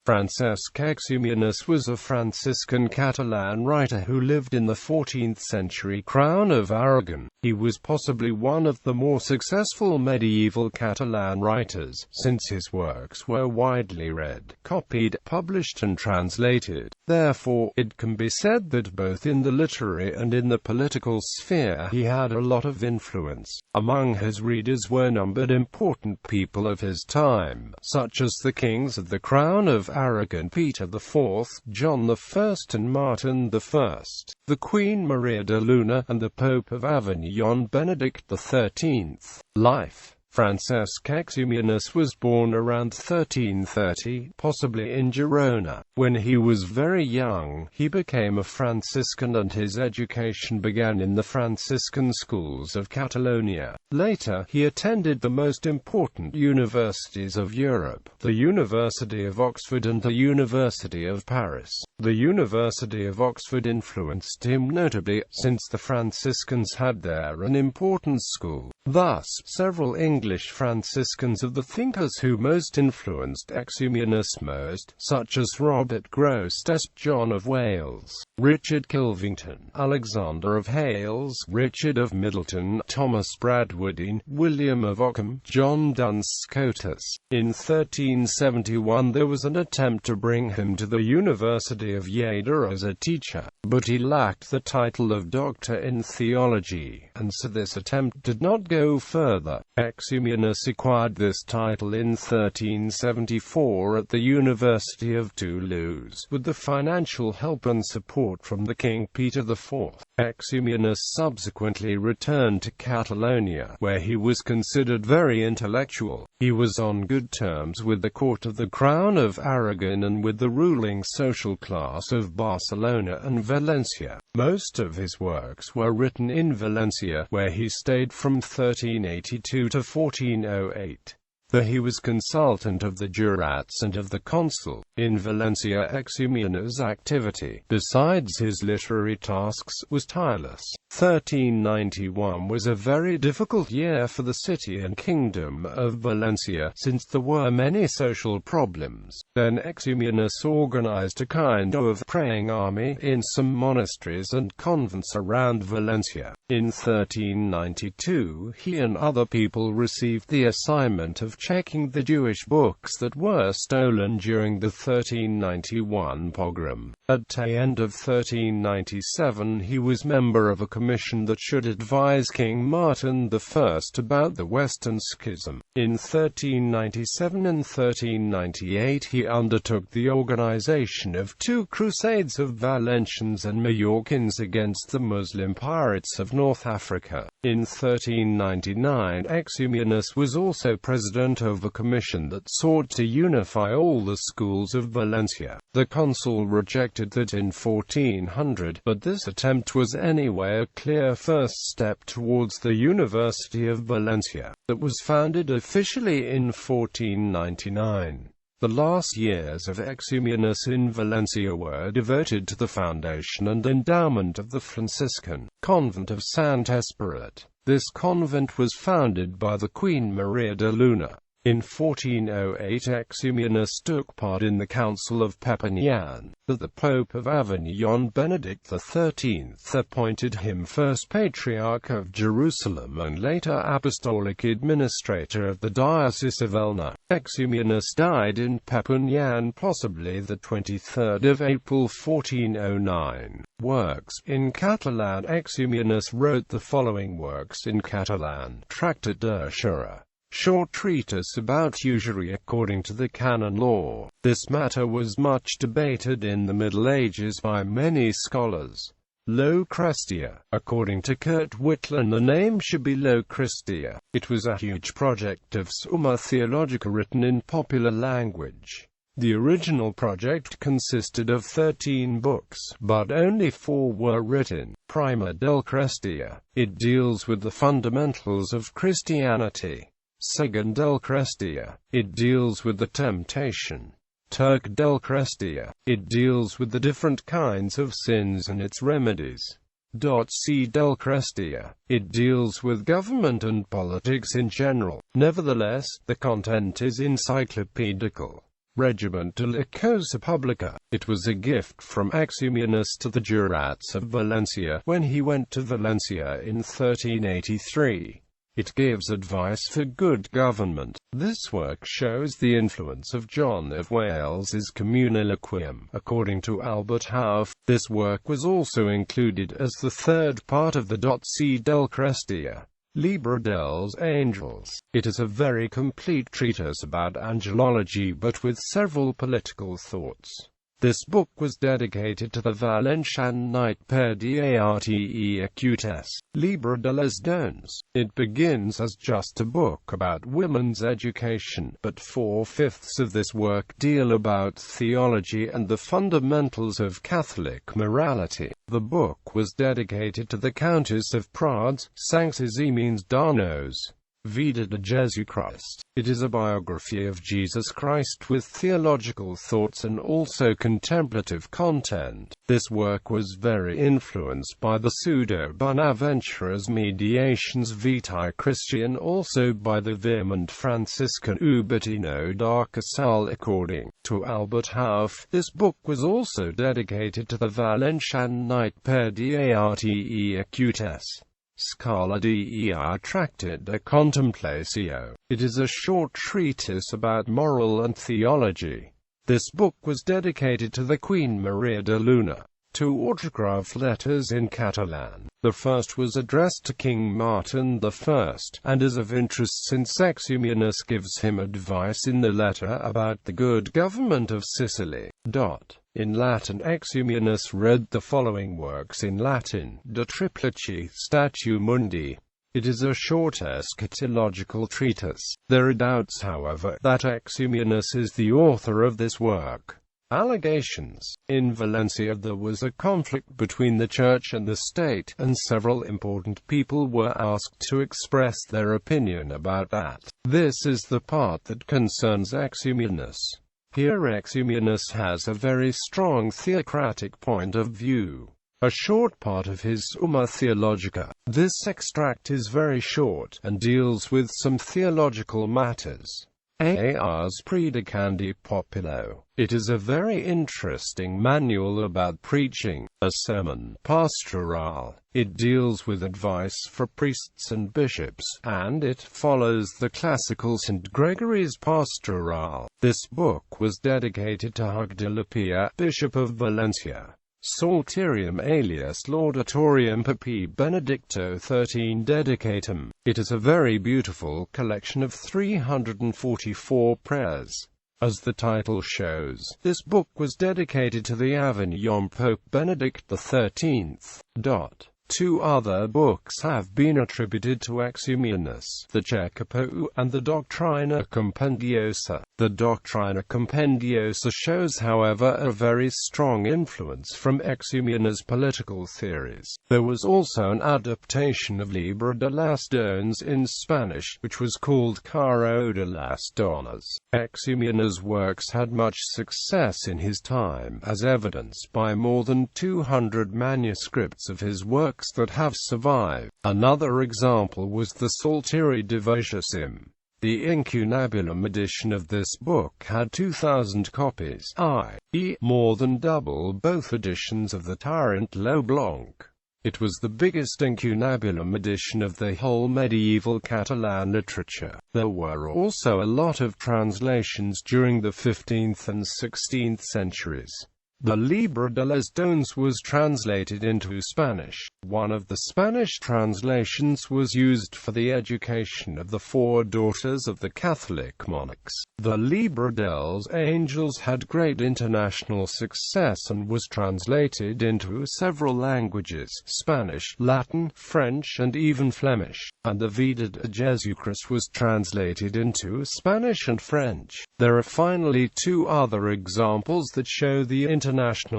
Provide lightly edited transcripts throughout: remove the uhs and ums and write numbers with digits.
Francesc Eiximenis was a Franciscan Catalan writer who lived in the 14th century Crown of Aragon. He was possibly one of the more successful medieval Catalan writers, since his works were widely read, copied, published and translated. Therefore, it can be said that both in the literary and in the political sphere he had a lot of influence. Among his readers were numbered important people of his time, such as the kings of the Crown of Aragon, Peter IV, John I and Martin I, the Queen Maria de Luna, and the Pope of Avignon, Benedict XIII. Life. Francesc Eiximenis was born around 1330, possibly in Girona. When he was very young, he became a Franciscan and his education began in the Franciscan schools of Catalonia. Later, he attended the most important universities of Europe, the University of Oxford and the University of Paris. The University of Oxford influenced him notably, since the Franciscans had there an important school. Thus, several English Franciscans of the thinkers who most influenced Eiximenis most, such as Robert Grosseteste, John of Wales, Richard Kilvington, Alexander of Hales, Richard of Middleton, Thomas Bradwardine, William of Ockham, John Duns Scotus. In 1371 there was an attempt to bring him to the University of Lleida as a teacher, but he lacked the title of Doctor in Theology, and so this attempt did not go further. Eiximenis acquired this title in 1374 at the University of Toulouse, with the financial help and support from the King Peter IV. Eiximenis subsequently returned to Catalonia, where he was considered very intellectual. He was on good terms with the court of the Crown of Aragon and with the ruling social class of Barcelona and Valencia. Most of his works were written in Valencia, where he stayed from 1382 to 1408. Though he was consultant of the jurats and of the consul, in Valencia Eiximenis' activity, besides his literary tasks, was tireless. 1391 was a very difficult year for the city and kingdom of Valencia, since there were many social problems. Then Eiximenis organized a kind of praying army in some monasteries and convents around Valencia. In 1392, he and other people received the assignment of checking the Jewish books that were stolen during the 1391 pogrom. At the end of 1397 he was member of a commission that should advise King Martin I about the Western Schism. In 1397 and 1398 he undertook the organization of two crusades of Valencians and Mallorquins against the Muslim pirates of North Africa. In 1399 Eiximenis was also president of a commission that sought to unify all the schools of Valencia. The consul rejected that in 1400, but this attempt was anyway a clear first step towards the University of Valencia, that was founded officially in 1499. The last years of Eiximenis in Valencia were devoted to the foundation and endowment of the Franciscan convent of Sant Esperat. This convent was founded by the Queen Maria de Luna. In 1408 Eiximenis took part in the Council of Perpignan, that the Pope of Avignon Benedict XIII appointed him first Patriarch of Jerusalem and later Apostolic Administrator of the Diocese of Elna. Eiximenis died in Perpignan possibly the 23rd of April 1409. Works in Catalan. Eiximenis wrote the following works in Catalan: Tractat d'Usura, short treatise about usury according to the canon law. This matter was much debated in the Middle Ages by many scholars. Lucrestia. According to Kurt Whitlan, the name should be Lucrestia. It was a huge project of Summa Theologica written in popular language. The original project consisted of 13 books, but only 4 were written. Prima del Crestia. It deals with the fundamentals of Christianity. Second del Crestia. It deals with the temptation. Terc del Crestia. It deals with the different kinds of sins and its remedies. C del Crestia. It deals with government and politics in general. Nevertheless, the content is encyclopedical. Regiment de la Cosa Publica. It was a gift from Eiximenis to the Jurats of Valencia when he went to Valencia in 1383. It gives advice for good government. This work shows the influence of John of Wales's Communiliquium. According to Albert Hauff, this work was also included as the third part of the C. del Crestia, Libra dels Angels. It is a very complete treatise about angelology but with several political thoughts. This book was dedicated to the Valencian knight per Darte Acutes, Libra de les Dones. It begins as just a book about women's education, but 4/5 of this work deal about theology and the fundamentals of Catholic morality. The book was dedicated to the Countess of Prades, Sankt Eiximenes Darnos. Vida de Jesus Christ. It is a biography of Jesus Christ with theological thoughts and also contemplative content. This work was very influenced by the pseudo-Bonaventura's Mediations Vitae Christian, also by the vehement Franciscan Ubertino da Casal. According to Albert Hauff, this book was also dedicated to the Valencian knight per Darte Acutes. Scala de Tractate de Contemplatio. It is a short treatise about moral and theology. This book was dedicated to the Queen Maria de Luna. 2 autograph letters in Catalan. The first was addressed to King Martin I, and is of interest since Eiximenis gives him advice in the letter about the good government of Sicily. In Latin, Eiximenis read the following works in Latin: De Triplici Statu Mundi. It is a short eschatological treatise. There are doubts, however, that Eiximenis is the author of this work. Allegations. In Valencia there was a conflict between the church and the state, and several important people were asked to express their opinion about that. This is the part that concerns Eiximenis. Here Eiximenis has a very strong theocratic point of view. A short part of his Summa Theologica. This extract is very short, and deals with some theological matters. Ars Predicandi Populo. It is a very interesting manual about preaching, a sermon pastoral. It deals with advice for priests and bishops, and it follows the classical St. Gregory's Pastoral. This book was dedicated to Hug de la Pia, Bishop of Valencia. Psalterium alias Laudatorium Papae Benedicto XIII Dedicatum. It is a very beautiful collection of 344 prayers. As the title shows, this book was dedicated to the Avignon Pope Benedict XIII. 2 other books have been attributed to Eiximenis, the Checapo and the Doctrina Compendiosa. The Doctrina Compendiosa shows, however, a very strong influence from Eiximenis' political theories. There was also an adaptation of Libra de las Dones in Spanish, which was called Caro de las Donas. Eiximenis' works had much success in his time, as evidenced by more than 200 manuscripts of his works that have survived. Another example was the Psalteri Devotiosim. The incunabulum edition of this book had 2,000 copies, i.e., more than double both editions of the Tarrant Le Blanc. It was the biggest incunabulum edition of the whole medieval Catalan literature. There were also a lot of translations during the 15th and 16th centuries. The Libra de las Dones was translated into Spanish. One of the Spanish translations was used for the education of the 4 daughters of the Catholic monarchs. The Libra dels Angels had great international success and was translated into several languages: Spanish, Latin, French, and even Flemish. And the Vida de Jesus Christ was translated into Spanish and French. There are finally 2 other examples that show the international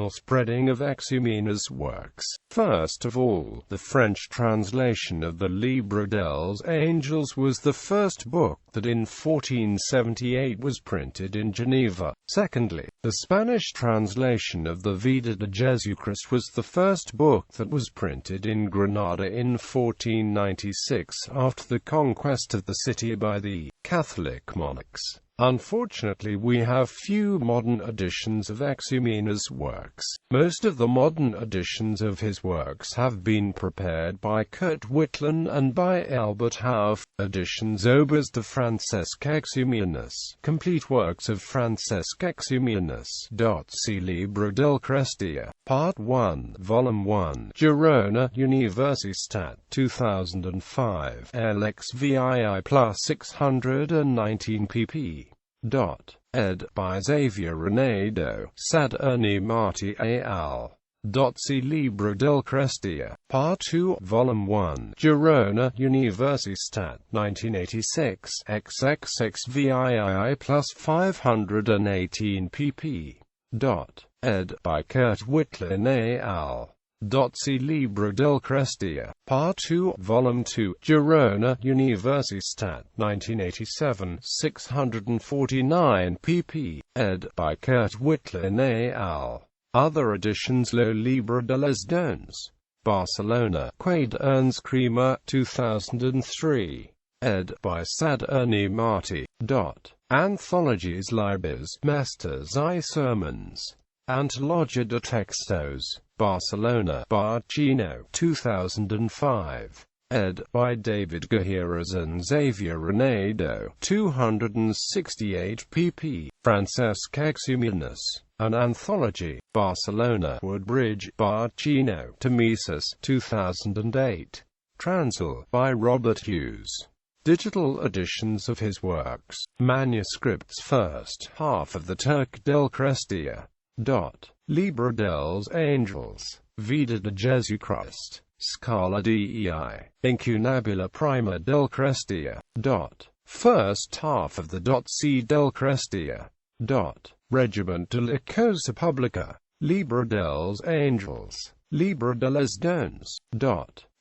spreading of Eiximenis' works. First of all, the French translation of the Libra dels Angels was the first book that in 1478 was printed in Geneva. Secondly, the Spanish translation of the Vida de Jesus Christ was the first book that was printed in Granada in 1496, after the conquest of the city by the Catholic monarchs. Unfortunately, we have few modern editions of Eiximenes' works. Most of the modern editions of his works have been prepared by Kurt Wittlin and by Albert Hauff. Editions Obers de Francesc Eiximenes. Complete works of Francesc Eiximenes. See Libro del Crestia. Part 1, Volume 1, Girona, Universitat, 2005, LXVII plus 619 pp. Ed. by Xavier Renedo, Saturni Marti al. See Libro del Crestia. Part 2, Volume 1, Girona, Universitat, 1986, XXXVII plus 518 pp. Ed. by Kurt Wittlin al. See Libro del Crestia. Part 2, Volume 2, Girona, Universitat, 1987, 649 pp. Ed. by Kurt Wittlin al. Other editions: Lo Libro de les Dones, Barcelona, Quade Ernst Creamer, 2003. Ed. by Saturni Marti. Anthologies Libres Mestres I Sermons. Antologia de Textos, Barcelona, Bargino, 2005. Ed. by David Guijarras and Xavier Renedo, 268 pp. Francesc Eiximenes, an Anthology, Barcelona, Woodbridge, Bargino, Temesis, 2008. Transl. by Robert Hughes. Digital editions of his works. Manuscripts. First half of the Turc del Crestia. Libro dels Angels. Vida de Jesucrist. Scala Dei. Incunabula prima del Crestia. First half of the C del Crestia. Regiment de la Cosa Publica. Libro dels Angels. Libro de les Dones.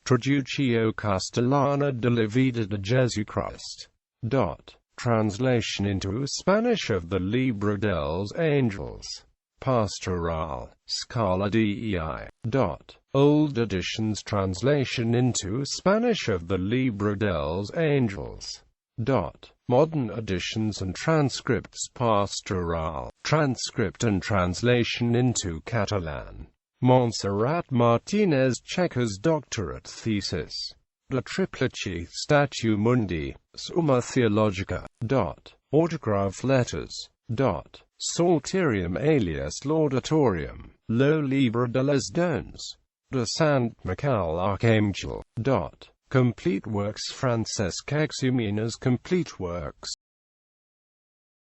Traduccio Castellana de la Vida de Jesucrist. Translation into Spanish of the Libro dels Angels. Pastoral. Scala Dei. Old editions. Translation into Spanish of the Libro dels Angels. Modern editions and transcripts. Pastoral. Transcript and translation into Catalan. Montserrat Martinez Checa's doctorate thesis. La Triplici Statu Mundi. Summa Theologica. Autograph letters. Psalterium alias Laudatorium. Lo Libro de les Dones. De Sant Michael Archangel. Complete works. Francesc Eiximenes. Complete works.